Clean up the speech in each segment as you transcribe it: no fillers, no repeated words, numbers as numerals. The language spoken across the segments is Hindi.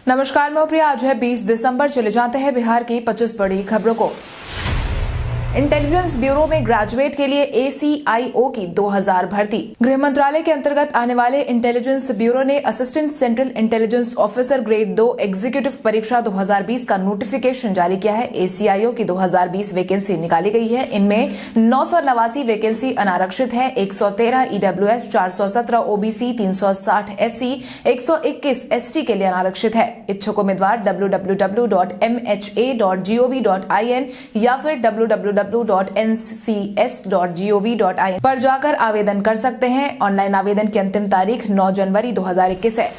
नमस्कार, मैं प्रिया। आज है 20 दिसंबर। चले जाते हैं बिहार की 25 बड़ी खबरों को। इंटेलिजेंस ब्यूरो में ग्रेजुएट के लिए ACIO की 2000 भर्ती। गृह मंत्रालय के अंतर्गत आने वाले इंटेलिजेंस ब्यूरो ने assistant central intelligence officer grade 2 executive परीक्षा 2020 का नोटिफिकेशन जारी किया है। ACIO की 2020 वैकेंसी निकाली गई है। इनमें 989 वैकेंसी अनारक्षित है, 113 EWS, 417 OBC, 360 SC, 121 ST के लिए अनारक्षित है। इच्छुक उम्मीदवार www.mha.gov.in या फिर www.ncs.gov.in पर जाकर आवेदन कर सकते हैं। ऑनलाइन आवेदन की अंतिम तारीख 9 जनवरी 2021 है।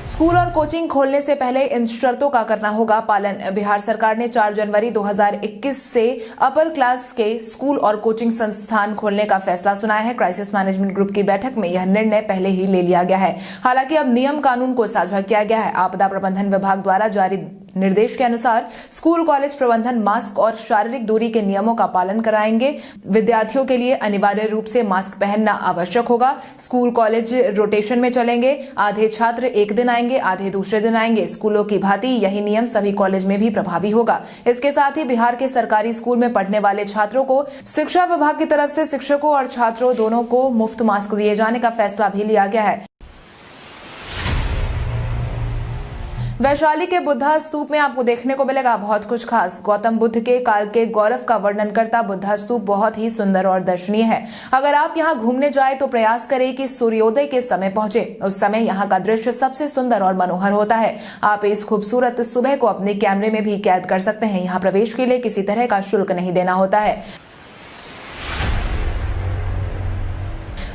स्कूल और कोचिंग खोलने से पहले इन शर्तों का करना होगा पालन। बिहार सरकार ने 4 जनवरी 2021 से अपर क्लास के स्कूल और कोचिंग संस्थान खोलने का फैसला सुनाया है। क्राइसिस मैनेजमेंट ग्रुप की बैठक में यह निर्णय पहले ही ले लिया गया है। हालांकि अब नियम कानून को साझा किया गया है। आपदा प्रबंधन विभाग द्वारा जारी निर्देश के अनुसार स्कूल कॉलेज प्रबंधन मास्क और शारीरिक दूरी के नियमों का पालन कराएंगे। विद्यार्थियों के लिए अनिवार्य रूप से मास्क पहनना आवश्यक होगा। स्कूल कॉलेज रोटेशन में चलेंगे। आधे छात्र एक दिन आएंगे, आधे दूसरे दिन आएंगे। स्कूलों की भांति यही नियम सभी कॉलेज में भी प्रभावी होगा। इसके साथ ही बिहार के सरकारी स्कूल में पढ़ने वाले छात्रों को शिक्षा विभाग की तरफ से शिक्षकों और छात्रों दोनों को मुफ्त मास्क दिए जाने का फैसला भी लिया गया है। वैशाली के बुद्धा स्तूप में आपको देखने को मिलेगा बहुत कुछ खास। गौतम बुद्ध के काल के गौरव का वर्णन करता बुद्धा स्तूप बहुत ही सुंदर और दर्शनीय है। अगर आप यहाँ घूमने जाए तो प्रयास करें कि सूर्योदय के समय पहुंचे। उस समय यहाँ का दृश्य सबसे सुंदर और मनोहर होता है। आप इस खूबसूरत सुबह को अपने कैमरे में भी कैद कर सकते हैं। यहाँ प्रवेश के लिए किसी तरह का शुल्क नहीं देना होता है।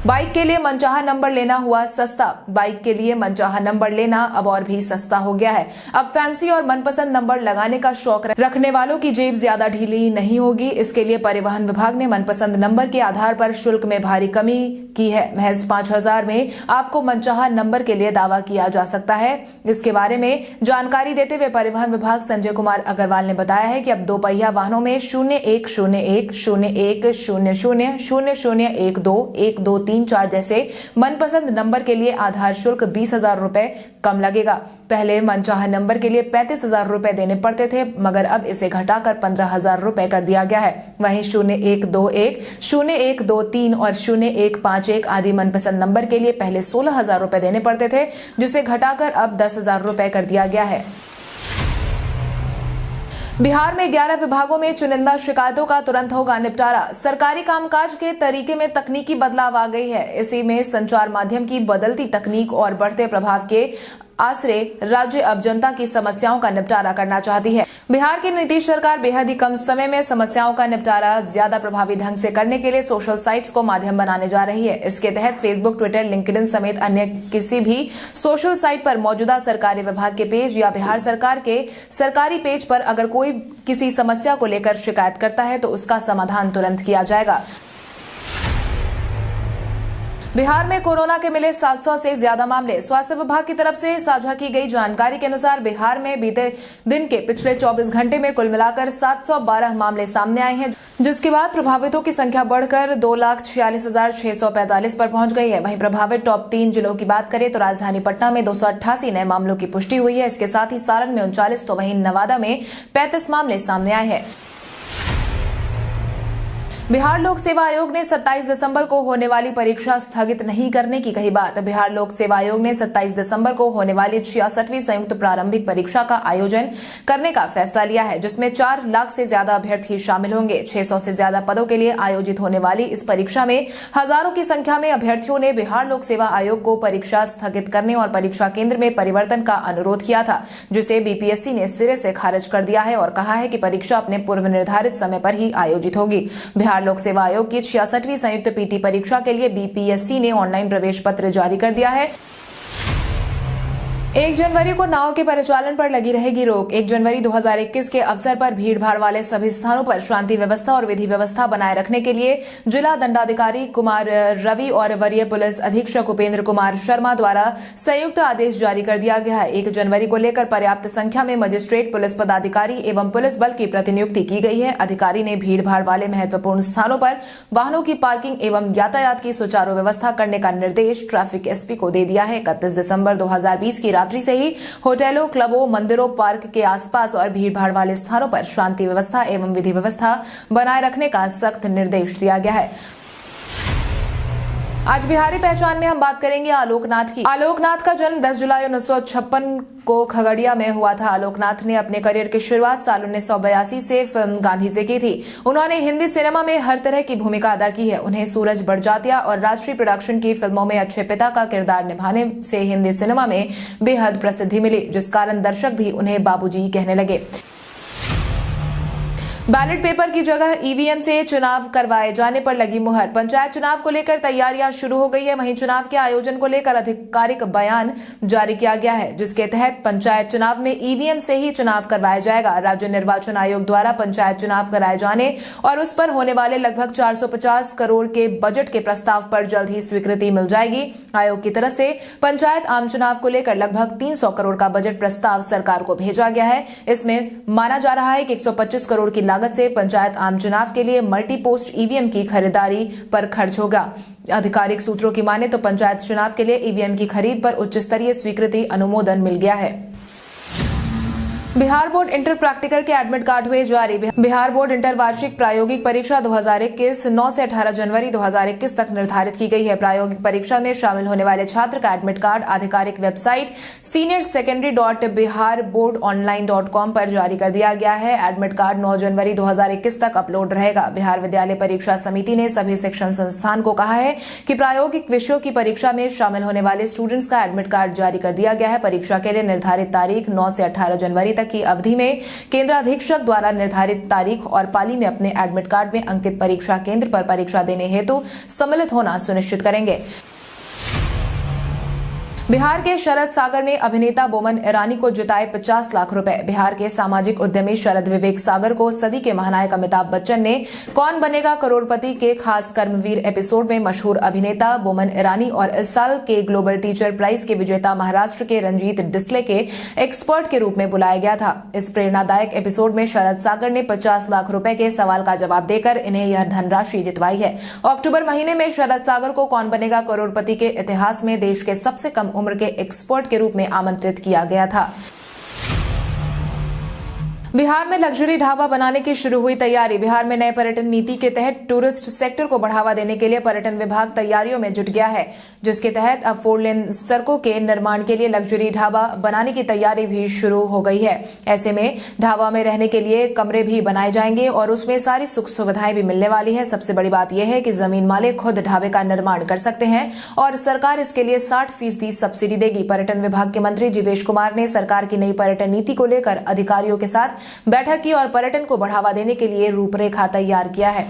बाइक के लिए मनचाहा नंबर लेना हुआ सस्ता। बाइक के लिए मनचाहा नंबर लेना अब और भी सस्ता हो गया है। अब फैंसी और मनपसंद नंबर लगाने का शौक रखने वालों की जेब ज्यादा ढीली नहीं होगी। इसके लिए परिवहन विभाग ने मनपसंद नंबर के आधार पर शुल्क में भारी कमी की है। महज 5000 में आपको मनचाहा नंबर के लिए दावा किया जा सकता है। इसके बारे में जानकारी देते हुए परिवहन विभाग संजय कुमार अग्रवाल ने बताया है कि अब 2 पहिया वाहनों में 0101 0100 0012 1234 जैसे मनपसंद नंबर के लिए आधार शुल्क 20,000 रुपए कम लगेगा। पहले मनचाहा नंबर के लिए 35,000 रुपए देने पड़ते थे, मगर अब इसे घटाकर 15,000 रुपए कर दिया गया है। वहीं 0121, 0123 और 0151 आदि मनपसंद नंबर के लिए पहले 16,000 रुपए देने पड़ते थे, जिसे घटाकर अब 10,000 रुपए कर दिया गया है। बिहार में 11 विभागों में चुनिंदा शिकायतों का तुरंत होगा निपटारा। सरकारी कामकाज के तरीके में तकनीकी बदलाव आ गई है। इसी में संचार माध्यम की बदलती तकनीक और बढ़ते प्रभाव के आसरे राज्य अब जनता की समस्याओं का निपटारा करना चाहती है। बिहार की नीतीश सरकार बेहद ही कम समय में समस्याओं का निपटारा ज्यादा प्रभावी ढंग से करने के लिए सोशल साइट्स को माध्यम बनाने जा रही है। इसके तहत फेसबुक, ट्विटर, लिंक्डइन समेत अन्य किसी भी सोशल साइट पर मौजूदा सरकारी विभाग के पेज या बिहार सरकार के सरकारी पेज पर अगर कोई किसी समस्या को लेकर शिकायत करता है तो उसका समाधान तुरंत किया जाएगा। बिहार में कोरोना के मिले 700 से ज्यादा मामले। स्वास्थ्य विभाग की तरफ से साझा की गई जानकारी के अनुसार बिहार में बीते दिन के पिछले 24 घंटे में कुल मिलाकर 712 मामले सामने आए हैं, जिसके बाद प्रभावितों की संख्या बढ़कर 2,46,645 पर पहुंच गई है। वहीं प्रभावित टॉप 3 जिलों की बात करें तो राजधानी पटना में 288 नए मामलों की पुष्टि हुई है। इसके साथ ही सारण में 39 तो वहीं नवादा में 35 मामले सामने आए हैं। बिहार लोक सेवा आयोग ने 27 दिसंबर को होने वाली परीक्षा स्थगित नहीं करने की कही बात। बिहार लोक सेवा आयोग ने 27 दिसंबर को होने वाली 66वीं संयुक्त प्रारंभिक परीक्षा का आयोजन करने का फैसला लिया है, जिसमें 4 लाख से ज्यादा अभ्यर्थी शामिल होंगे। 600 से ज्यादा पदों के लिए आयोजित होने वाली इस परीक्षा में हजारों की संख्या में अभ्यर्थियों ने बिहार लोक सेवा आयोग को परीक्षा स्थगित करने और परीक्षा केंद्र में परिवर्तन का अनुरोध किया था, जिसे BPSC ने सिरे से खारिज कर दिया है और कहा है कि परीक्षा अपने पूर्व निर्धारित समय पर ही आयोजित होगी। बिहार लोक सेवा आयोग की 66वीं संयुक्त PT परीक्षा के लिए BPSC ने ऑनलाइन प्रवेश पत्र जारी कर दिया है। 1 जनवरी को नाव के परिचालन पर लगी रहेगी रोक। 1 जनवरी 2021 के अवसर पर भीड़भाड़ वाले सभी स्थानों पर शांति व्यवस्था और विधि व्यवस्था बनाए रखने के लिए जिला दंडाधिकारी कुमार रवि और वरीय पुलिस अधीक्षक उपेंद्र कुमार शर्मा द्वारा संयुक्त आदेश जारी कर दिया गया है। 1 जनवरी को लेकर पर्याप्त संख्या में मजिस्ट्रेट, पुलिस पदाधिकारी एवं पुलिस बल की प्रतिनियुक्ति की गई है। अधिकारी ने भीड़भाड़ वाले महत्वपूर्ण स्थानों पर वाहनों की पार्किंग एवं यातायात की सुचारू व्यवस्था करने का निर्देश ट्रैफिक एसपी को दे दिया है। 31 दिसंबर 2020 की रात्रि से ही होटलों, क्लबों, मंदिरों, पार्क के आसपास और भीड़भाड़ वाले स्थानों पर शांति व्यवस्था एवं विधि व्यवस्था बनाए रखने का सख्त निर्देश दिया गया है। आज बिहारी पहचान में हम बात करेंगे आलोकनाथ की। आलोकनाथ का जन्म 10 जुलाई 1956 को खगड़िया में हुआ था। आलोकनाथ ने अपने करियर की शुरुआत साल 1982 से फिल्म गांधी से की थी। उन्होंने हिंदी सिनेमा में हर तरह की भूमिका अदा की है। उन्हें सूरज बड़जात्या और राष्ट्रीय प्रोडक्शन की फिल्मों में अच्छे पिता का किरदार निभाने से हिंदी सिनेमा में बेहद प्रसिद्धि मिली, जिस कारण दर्शक भी उन्हें बाबूजी कहने लगे। बैलेट पेपर की जगह ईवीएम से चुनाव करवाए जाने पर लगी मुहर। पंचायत चुनाव को लेकर तैयारियां शुरू हो गई है। वहीं चुनाव के आयोजन को लेकर आधिकारिक बयान जारी किया गया है, जिसके तहत पंचायत चुनाव में ईवीएम से ही चुनाव करवाया जाएगा। राज्य निर्वाचन आयोग द्वारा पंचायत चुनाव कराए जाने और उस पर होने वाले लगभग 450 करोड़ के बजट के प्रस्ताव पर जल्द ही स्वीकृति मिल जाएगी। आयोग की तरफ से पंचायत आम चुनाव को लेकर लगभग 300 करोड़ का बजट प्रस्ताव सरकार को भेजा गया है। इसमें माना जा रहा है कि 125 करोड़ की लागत से पंचायत आम चुनाव के लिए मल्टी पोस्ट ईवीएम की खरीदारी पर खर्च होगा। आधिकारिक सूत्रों की माने तो पंचायत चुनाव के लिए ईवीएम की खरीद पर उच्च स्तरीय स्वीकृति अनुमोदन मिल गया है। बिहार बोर्ड इंटर प्रैक्टिकल के एडमिट कार्ड हुए जारी। बिहार बोर्ड इंटर वार्षिक प्रायोगिक परीक्षा 2021 9 से 18 जनवरी 2021 तक निर्धारित की गई है। प्रायोगिक परीक्षा में शामिल होने वाले छात्र का एडमिट कार्ड आधिकारिक वेबसाइट senior-secondary.biharboardonline.com पर जारी कर दिया गया है। एडमिट कार्ड 9 जनवरी 2021 तक अपलोड रहेगा। बिहार विद्यालय परीक्षा समिति ने सभी शिक्षण संस्थान को कहा है कि प्रायोगिक विषयों की परीक्षा में शामिल होने वाले स्टूडेंट्स का एडमिट कार्ड जारी कर दिया गया है। परीक्षा के लिए निर्धारित तारीख 9 से 18 जनवरी तक की अवधि में केंद्राधीक्षक द्वारा निर्धारित तारीख और पाली में अपने एडमिट कार्ड में अंकित परीक्षा केंद्र पर परीक्षा देने हेतु सम्मिलित होना सुनिश्चित करेंगे। बिहार के शरद सागर ने अभिनेता बोमन ईरानी को जिताए 50 लाख रुपए। बिहार के सामाजिक उद्यमी शरद विवेक सागर को सदी के महानायक अमिताभ बच्चन ने कौन बनेगा करोड़पति के खास कर्मवीर एपिसोड में मशहूर अभिनेता बोमन ईरानी और इस साल के ग्लोबल टीचर प्राइज के विजेता महाराष्ट्र के रंजीत डिसले के एक्सपर्ट के रूप में बुलाया गया था। इस प्रेरणादायक एपिसोड में शरद सागर ने 50 लाख रुपए के सवाल का जवाब देकर इन्हें यह धनराशि जितवाई है। अक्टूबर महीने में शरद सागर को कौन बनेगा करोड़पति के इतिहास में देश के सबसे कम उम्र के एक्सपर्ट के रूप में आमंत्रित किया गया था। बिहार में लग्जरी ढाबा बनाने की शुरू हुई तैयारी। बिहार में नए पर्यटन नीति के तहत टूरिस्ट सेक्टर को बढ़ावा देने के लिए पर्यटन विभाग तैयारियों में जुट गया है, जिसके तहत अब 4 लेन सड़कों के निर्माण के लिए लग्जरी ढाबा बनाने की तैयारी भी शुरू हो गई है। ऐसे में ढाबा में रहने के लिए कमरे भी बनाए जाएंगे और उसमें सारी सुख सुविधाएं भी मिलने वाली है। सबसे बड़ी बात यह है कि जमीन मालिक खुद ढाबे का निर्माण कर सकते हैं और सरकार इसके लिए 60% सब्सिडी देगी। पर्यटन विभाग के मंत्री जीवेश कुमार ने सरकार की नई पर्यटन नीति को लेकर अधिकारियों के साथ बैठक की और पर्यटन को बढ़ावा देने के लिए रूपरेखा तैयार किया है।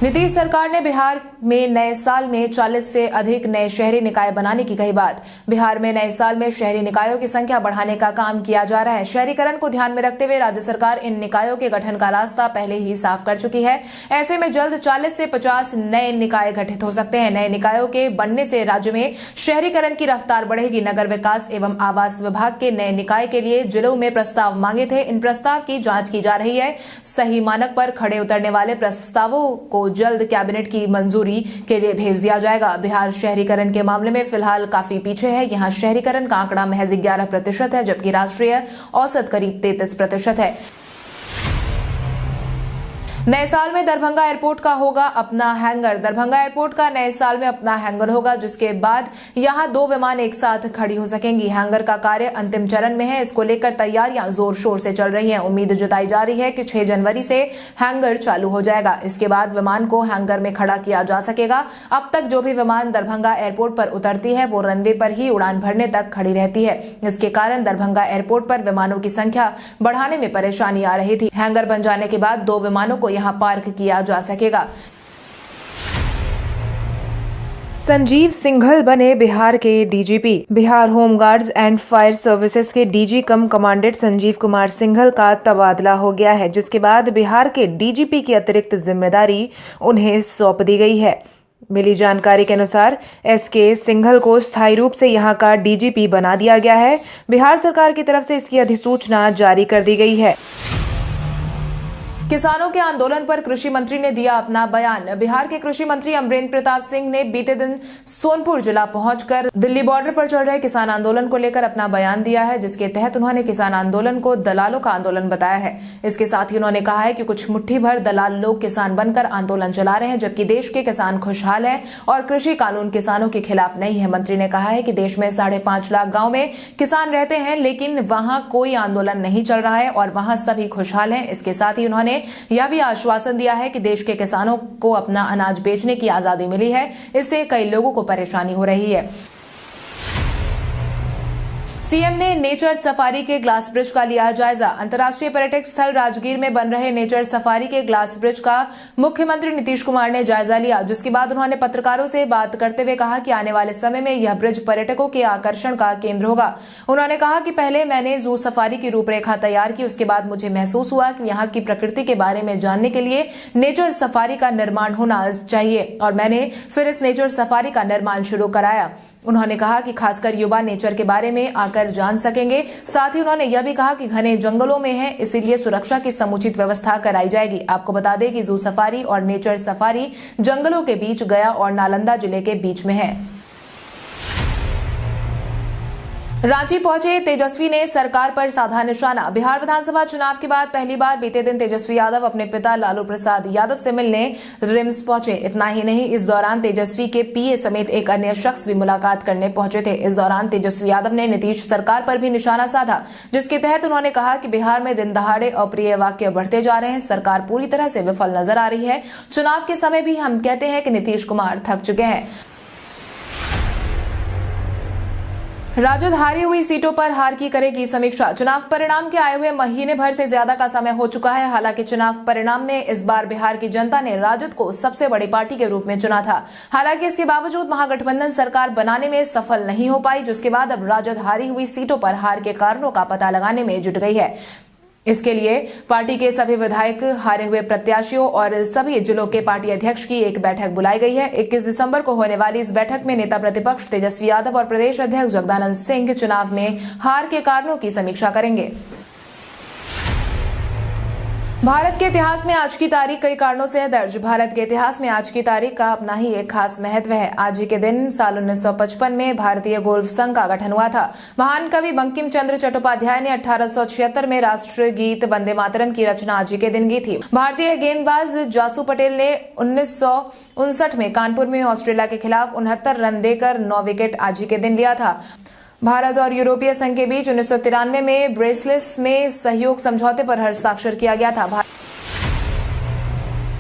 नीतीश सरकार ने बिहार में नए साल में 40 से अधिक नए शहरी निकाय बनाने की कही बात। बिहार में नए साल में शहरी निकायों की संख्या बढ़ाने का काम किया जा रहा है। शहरीकरण को ध्यान में रखते हुए राज्य सरकार इन निकायों के गठन का रास्ता पहले ही साफ कर चुकी है। ऐसे में जल्द 40 से 50 नए निकाय गठित हो सकते हैं। नए निकायों के बनने से राज्य में शहरीकरण की रफ्तार बढ़ेगी। नगर विकास एवं आवास विभाग के नए निकाय के लिए जिलों में प्रस्ताव मांगे थे। इन प्रस्ताव की जांच की जा रही है। सही मानक पर खड़े उतरने वाले प्रस्तावों को जल्द कैबिनेट की मंजूरी के लिए भेज दिया जाएगा। बिहार शहरीकरण के मामले में फिलहाल काफी पीछे है। यहाँ शहरीकरण का आंकड़ा महज 11% है, जबकि राष्ट्रीय औसत करीब 33% है। नए साल में दरभंगा एयरपोर्ट का होगा अपना हैंगर। दरभंगा एयरपोर्ट का नए साल में अपना हैंगर होगा, जिसके बाद यहां 2 विमान एक साथ खड़ी हो सकेंगी। हैंगर का कार्य अंतिम चरण में है। इसको लेकर तैयारियां जोर शोर से चल रही हैं। उम्मीद जताई जा रही है कि 6 जनवरी से हैंगर चालू हो जाएगा। इसके बाद विमान को हैंगर में खड़ा किया जा सकेगा। अब तक जो भी विमान दरभंगा एयरपोर्ट पर उतरती है वो रनवे पर ही उड़ान भरने तक खड़ी रहती है। इसके कारण दरभंगा एयरपोर्ट पर विमानों की संख्या बढ़ाने में परेशानी आ रही थी। हैंगर बन जाने के बाद 2 विमानों को यहां पार्क किया जा सकेगा। संजीव सिंघल बने बिहार के DGP. Bihar home guards and fire services के डीजी कम कमांडेंट संजीव कुमार सिंघल का तबादला हो गया है, जिसके बाद बिहार के डीजीपी की अतिरिक्त जिम्मेदारी उन्हें सौंप दी गई है। मिली जानकारी के अनुसार एसके सिंघल को स्थायी रूप से यहां का डीजीपी बना दिया गया है। बिहार सरकार की तरफ से इसकी अधिसूचना जारी कर दी गई है। किसानों के आंदोलन पर कृषि मंत्री ने दिया अपना बयान। बिहार के कृषि मंत्री अमरेंद्र प्रताप सिंह ने बीते दिन सोनपुर जिला पहुंचकर दिल्ली बॉर्डर पर चल रहे किसान आंदोलन को लेकर अपना बयान दिया है, जिसके तहत उन्होंने किसान आंदोलन को दलालों का आंदोलन बताया है। इसके साथ ही उन्होंने कहा है कि कुछ मुट्ठी भर दलाल लोग किसान बनकर आंदोलन चला रहे हैं, जबकि देश के किसान खुशहाल है और कृषि कानून किसानों के खिलाफ नहीं है। मंत्री ने कहा है कि देश में 5.5 लाख गाँव में किसान रहते हैं, लेकिन वहां कोई आंदोलन नहीं चल रहा है और वहां सभी खुशहाल हैं। इसके साथ ही उन्होंने यह भी आश्वासन दिया है कि देश के किसानों को अपना अनाज बेचने की आजादी मिली है, इससे कई लोगों को परेशानी हो रही है। सीएम ने नेचर सफारी के ग्लास ब्रिज का लिया जायजा। अंतर्राष्ट्रीय पर्यटक स्थल राजगीर में बन रहे नेचर सफारी के ग्लास ब्रिज का मुख्यमंत्री नीतीश कुमार ने जायजा लिया, जिसके बाद उन्होंने पत्रकारों से बात करते हुए कहा कि आने वाले समय में यह ब्रिज पर्यटकों के आकर्षण का केंद्र होगा। उन्होंने कहा कि पहले मैंने जू सफारी की रूपरेखा तैयार की, उसके बाद मुझे महसूस हुआ कि यहाँ की प्रकृति के बारे में जानने के लिए नेचर सफारी का निर्माण होना चाहिए और मैंने फिर इस नेचर सफारी का निर्माण शुरू कराया। उन्होंने कहा कि खासकर युवा नेचर के बारे में आकर जान सकेंगे। साथ ही उन्होंने यह भी कहा कि घने जंगलों में है, इसीलिए सुरक्षा की समुचित व्यवस्था कराई जाएगी। आपको बता दें कि जू सफारी और नेचर सफारी जंगलों के बीच गया और नालंदा जिले के बीच में है। रांची पहुंचे तेजस्वी ने सरकार पर साधा निशाना। बिहार विधानसभा चुनाव के बाद पहली बार बीते दिन तेजस्वी यादव अपने पिता लालू प्रसाद यादव से मिलने रिम्स पहुंचे। इतना ही नहीं, इस दौरान तेजस्वी के पीए समेत एक अन्य शख्स भी मुलाकात करने पहुंचे थे। इस दौरान तेजस्वी यादव ने नीतीश सरकार पर भी निशाना साधा, जिसके तहत उन्होंने कहा कि बिहार में दिन दहाड़े अप्रिय वाक्य बढ़ते जा रहे हैं, सरकार पूरी तरह से विफल नजर आ रही है। चुनाव के समय भी हम कहते हैं कि नीतीश कुमार थक चुके हैं। राजद हारी हुई सीटों पर हार की करेगी समीक्षा। चुनाव परिणाम के आए हुए महीने भर से ज्यादा का समय हो चुका है। हालांकि चुनाव परिणाम में इस बार बिहार की जनता ने राजद को सबसे बड़ी पार्टी के रूप में चुना था। हालांकि इसके बावजूद महागठबंधन सरकार बनाने में सफल नहीं हो पाई, जिसके बाद अब राजद हारी हुई सीटों पर हार के कारणों का पता लगाने में जुट गई है। इसके लिए पार्टी के सभी विधायक, हारे हुए प्रत्याशियों और सभी जिलों के पार्टी अध्यक्ष की एक बैठक बुलाई गई है। 21 दिसंबर को होने वाली इस बैठक में नेता प्रतिपक्ष तेजस्वी यादव और प्रदेश अध्यक्ष जगदानंद सिंह चुनाव में हार के कारणों की समीक्षा करेंगे। भारत के इतिहास में आज की तारीख कई कारणों से है दर्ज। भारत के इतिहास में आज की तारीख का अपना ही एक खास महत्व है। आज ही के दिन साल 1955 में भारतीय गोल्फ संघ का गठन हुआ था। महान कवि बंकिम चंद्र चट्टोपाध्याय ने 1876 में राष्ट्रीय गीत वंदे मातरम की रचना आज ही के दिन की थी। भारतीय गेंदबाज जासू पटेल ने 1959 में कानपुर में ऑस्ट्रेलिया के खिलाफ 69 रन देकर 9 विकेट आज ही के दिन लिया था। भारत और यूरोपीय संघ के बीच 1993 में ब्रेसलेस में सहयोग समझौते पर हस्ताक्षर किया गया था।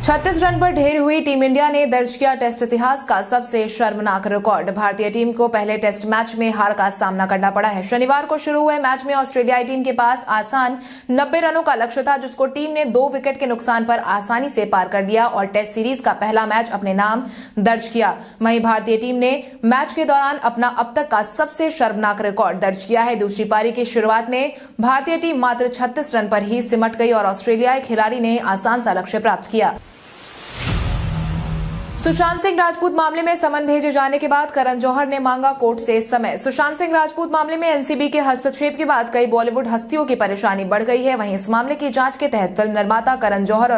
36 रन पर ढेर हुई टीम इंडिया ने दर्ज किया टेस्ट इतिहास का सबसे शर्मनाक रिकॉर्ड। भारतीय टीम को पहले टेस्ट मैच में हार का सामना करना पड़ा है। शनिवार को शुरू हुए मैच में ऑस्ट्रेलियाई टीम के पास आसान 90 रनों का लक्ष्य था, जिसको टीम ने 2 विकेट के नुकसान पर आसानी से पार कर दिया और टेस्ट सीरीज का पहला मैच अपने नाम दर्ज किया। वहीं भारतीय टीम ने मैच के दौरान अपना अब तक का सबसे शर्मनाक रिकॉर्ड दर्ज किया है। दूसरी पारी की शुरुआत में भारतीय टीम मात्र 36 रन पर ही सिमट गई और ऑस्ट्रेलियाई खिलाड़ी ने आसान सा लक्ष्य प्राप्त किया। सुशांत सिंह राजपूत मामले में समन भेजे जाने के बाद करण जौहर ने मांगा कोर्ट से समय। सुशांत सिंह राजपूत मामले में एनसीबी के हस्तक्षेप के बाद कई बॉलीवुड हस्तियों की परेशानी बढ़ गई है। वहीं इस मामले की जांच के तहत फिल्म निर्माता करण जौहर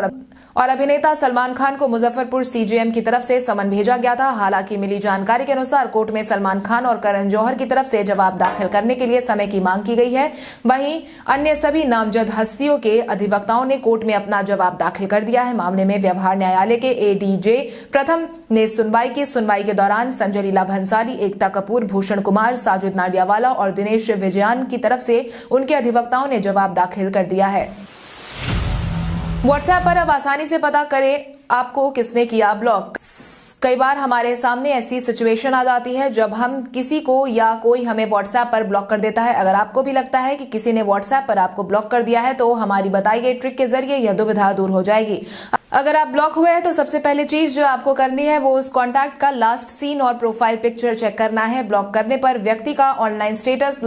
और अभिनेता सलमान खान को मुजफ्फरपुर सीजेएम की तरफ से समन भेजा गया था। हालांकि मिली जानकारी के अनुसार कोर्ट में सलमान खान और करण जौहर की तरफ से जवाब दाखिल करने के लिए समय की मांग की गई है। वहीं अन्य सभी नामजद हस्तियों के अधिवक्ताओं ने कोर्ट में अपना जवाब दाखिल कर दिया है। मामले में व्यवहार न्यायालय के एडीजे प्रथम ने सुनवाई के दौरान संजय लीला भंसाली, एकता कपूर, भूषण कुमार, साजिद नाडियावाला और दिनेश विजयान की तरफ से उनके अधिवक्ताओं ने जवाब दाखिल कर दिया है। व्हाट्सएप पर अब आसानी से पता करें आपको किसने किया ब्लॉक। कई बार हमारे सामने ऐसी सिचुएशन आ जाती है जब हम किसी को या कोई हमें व्हाट्सएप पर ब्लॉक कर देता है। अगर आपको भी लगता है कि किसी ने व्हाट्सएप पर आपको ब्लॉक कर दिया है तो हमारी बताई गई ट्रिक के जरिए यह दुविधा दूर हो जाएगी। अगर आप ब्लॉक हुए हैं तो सबसे पहली चीज जो आपको करनी है वो उस कॉन्टैक्ट का लास्ट सीन और प्रोफाइल पिक्चर चेक करना है। ब्लॉक करने पर व्यक्ति का ऑनलाइन स्टेटस,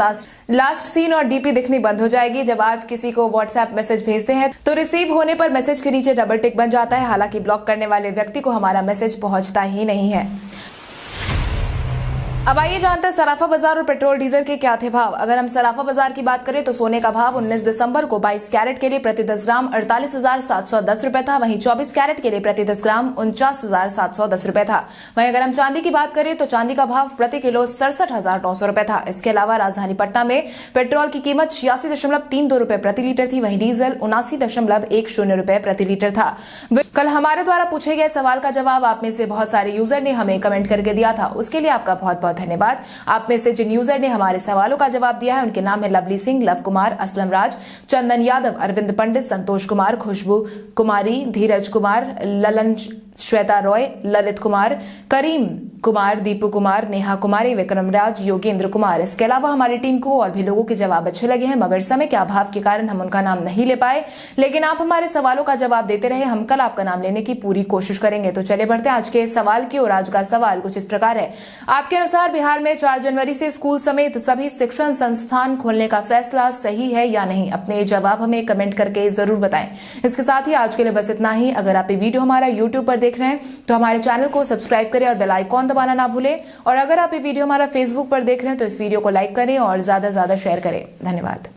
लास्ट सीन और डीपी दिखनी बंद हो जाएगी। जब आप किसी को व्हाट्सएप मैसेज भेजते हैं तो रिसीव होने पर मैसेज के नीचे डबल टिक बन जाता है। हालांकि ब्लॉक करने वाले व्यक्ति को हमारा मैसेज पहुंचता ही नहीं है। अब आइए जानते हैं सराफा बाजार और पेट्रोल डीजल के क्या थे भाव। अगर हम सराफा बाजार की बात करें तो सोने का भाव 19 दिसंबर को 22 कैरेट के लिए प्रति 10 ग्राम 48,710 रुपए था। वहीं 24 कैरेट के लिए प्रति 10 ग्राम 49,710 रुपए था। वहीं अगर हम चांदी की बात करें तो चांदी का भाव प्रति किलो 67,900 रुपए था। इसके अलावा राजधानी पटना में पेट्रोल की कीमत 86.32 रुपए प्रति लीटर थी। वहीं डीजल 79.10 रुपए प्रति लीटर था। कल हमारे द्वारा पूछे गए सवाल का जवाब आप में से बहुत सारे यूजर ने हमें कमेंट करके दिया था, उसके लिए आपका बहुत बहुत धन्यवाद। आप में से जिन यूजर ने हमारे सवालों का जवाब दिया है उनके नाम है लवली सिंह, लव कुमार, असलम राज, चंदन यादव, अरविंद पंडित, संतोष कुमार, खुशबू कुमारी, धीरज कुमार, ललन, श्वेता रॉय, ललित कुमार, करीम कुमार, दीपू कुमार, नेहा कुमारी, विक्रम राज, योगेंद्र कुमार। इसके अलावा हमारी टीम को और भी लोगों के जवाब अच्छे लगे हैं, मगर समय के अभाव के कारण हम उनका नाम नहीं ले पाए। लेकिन आप हमारे सवालों का जवाब देते रहे, हम कल आपका नाम लेने की पूरी कोशिश करेंगे। तो चले बढ़ते हैं आज के सवाल की ओर। आज का सवाल कुछ इस प्रकार है। आपके अनुसार बिहार में 4 जनवरी से स्कूल समेत सभी शिक्षण संस्थान खोलने का फैसला सही है या नहीं? अपने जवाब हमें कमेंट करके जरूर बताएं। इसके साथ ही आज के लिए बस इतना ही। अगर आप ये वीडियो हमारा यूट्यूब पर देख रहे हैं तो हमारे चैनल को सब्सक्राइब करें और बेल आइकॉन दबाना ना भूलें। और अगर आप ये वीडियो हमारा फेसबुक पर देख रहे हैं तो इस वीडियो को लाइक करें और ज्यादा से ज्यादा शेयर करें। धन्यवाद।